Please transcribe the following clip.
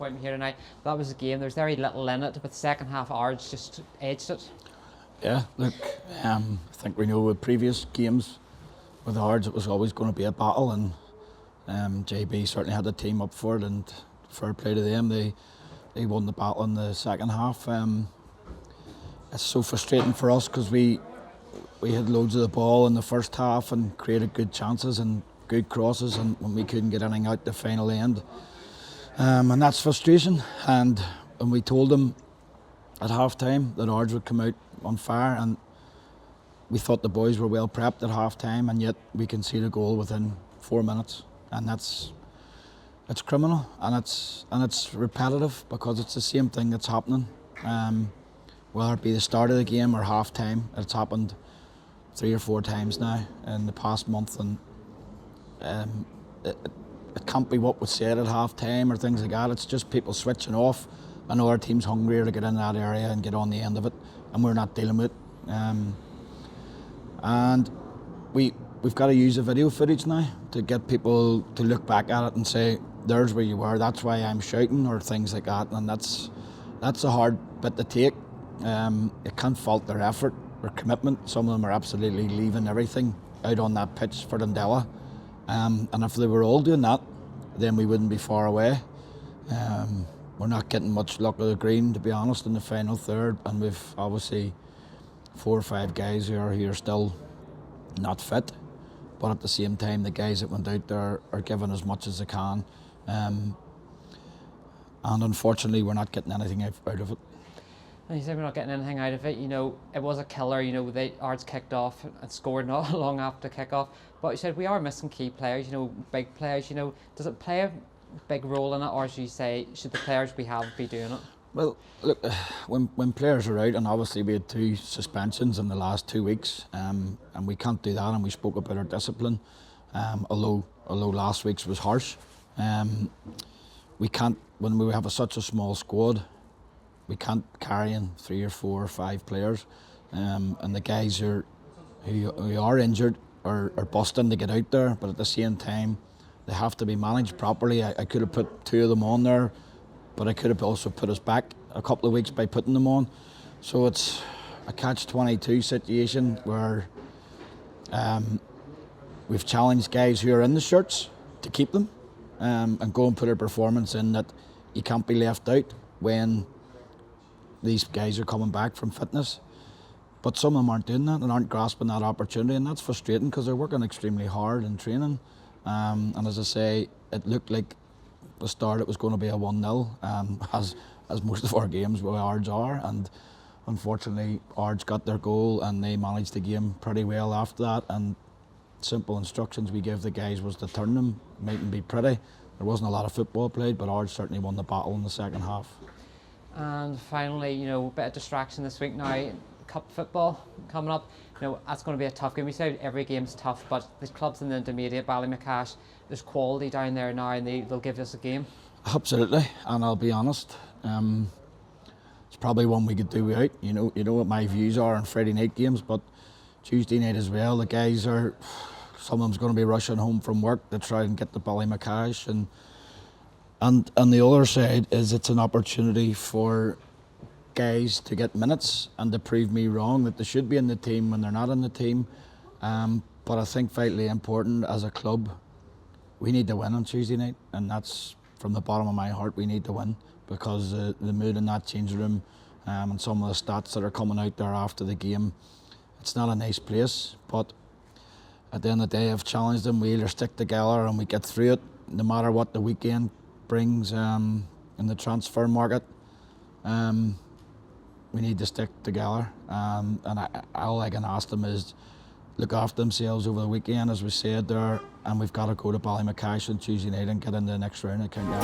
disappointment here tonight. That was a game. There's very little in it, but the second half, Ards just edged it. Yeah, look, I think we know with previous games with Ards it was always going to be a battle, and JB certainly had the team up for it, and fair play to them. They won the battle in the second half. It's so frustrating for us because we had loads of the ball in the first half and created good chances and good crosses, and when we couldn't get anything out the final end, and that's frustration. And we told them at half time that Ards would come out on fire, and we thought the boys were well prepped at half time, and yet we conceded a goal within 4 minutes, and it's criminal, and it's repetitive because it's the same thing that's happening, whether it be the start of the game or half time. It's happened 3 or 4 times now in the past month, and it can't be what was said at half time or things like that. It's just people switching off. I know our team's hungrier to get in that area and get on the end of it, and we're not dealing with it. And we've got to use the video footage now to get people to look back at it and say, there's where you were, that's why I'm shouting, or things like that. And that's a hard bit to take. You can't fault their effort, their commitment. Some of them are absolutely leaving everything out on that pitch for Dundela. And if they were all doing that, then we wouldn't be far away. We're not getting much luck with the green, to be honest, in the final third, and we've obviously 4 or 5 guys who are here still not fit, but at the same time the guys that went out there are giving as much as they can, and unfortunately we're not getting anything out of it. And you said we're not getting anything out of it. You know, it was a killer. You know, Ards kicked off and scored not long after kick-off, but you said we are missing key players, you know, big players. You know, does it play a big role in it, or should you say, should the players we have be doing it? Well, look, when players are out, and obviously we had 2 suspensions in the last 2 weeks, and we can't do that, and we spoke about our discipline, although last week's was harsh. We can't, when we have such a small squad, we can't carry in 3 or 4 or 5 players, and the guys who are injured are busting to get out there, but at the same time they have to be managed properly. I could have put 2 of them on there, but I could have also put us back a couple of weeks by putting them on. So it's a catch-22 situation where we've challenged guys who are in the shirts to keep them, and go and put a performance in that you can't be left out when these guys are coming back from fitness. But some of them aren't doing that and aren't grasping that opportunity, and that's frustrating because they're working extremely hard in training. And as I say, it looked like the start it was going to be a 1-0, as most of our games with Ards are, and unfortunately Ards got their goal and they managed the game pretty well after that, and simple instructions we gave the guys was to turn them, mightn't be pretty. There wasn't a lot of football played, but Ards certainly won the battle in the second half. And finally, you know, a bit of distraction this week now, cup football coming up. You know, that's going to be a tough game. We say every game's tough, but the clubs in the intermediate, Ballymacash, there's quality down there now, and they'll give us a game. Absolutely, and I'll be honest, it's probably one we could do without. You know what my views are on Friday night games, but Tuesday night as well, the guys are, some of them's going to be rushing home from work to try and get to Ballymacash, and the other side is it's an opportunity for guys to get minutes and to prove me wrong that they should be in the team when they're not in the team. But I think vitally important as a club, we need to win on Tuesday night, and that's from the bottom of my heart. We need to win because the mood in that change room, and some of the stats that are coming out there after the game, it's not a nice place. But at the end of the day, I've challenged them. We either stick together and we get through it, no matter what the weekend brings in the transfer market. We need to stick together, and all I can ask them is look after themselves over the weekend, as we said there, and we've got to go to Ballymacash on Tuesday night and get in the next round of County.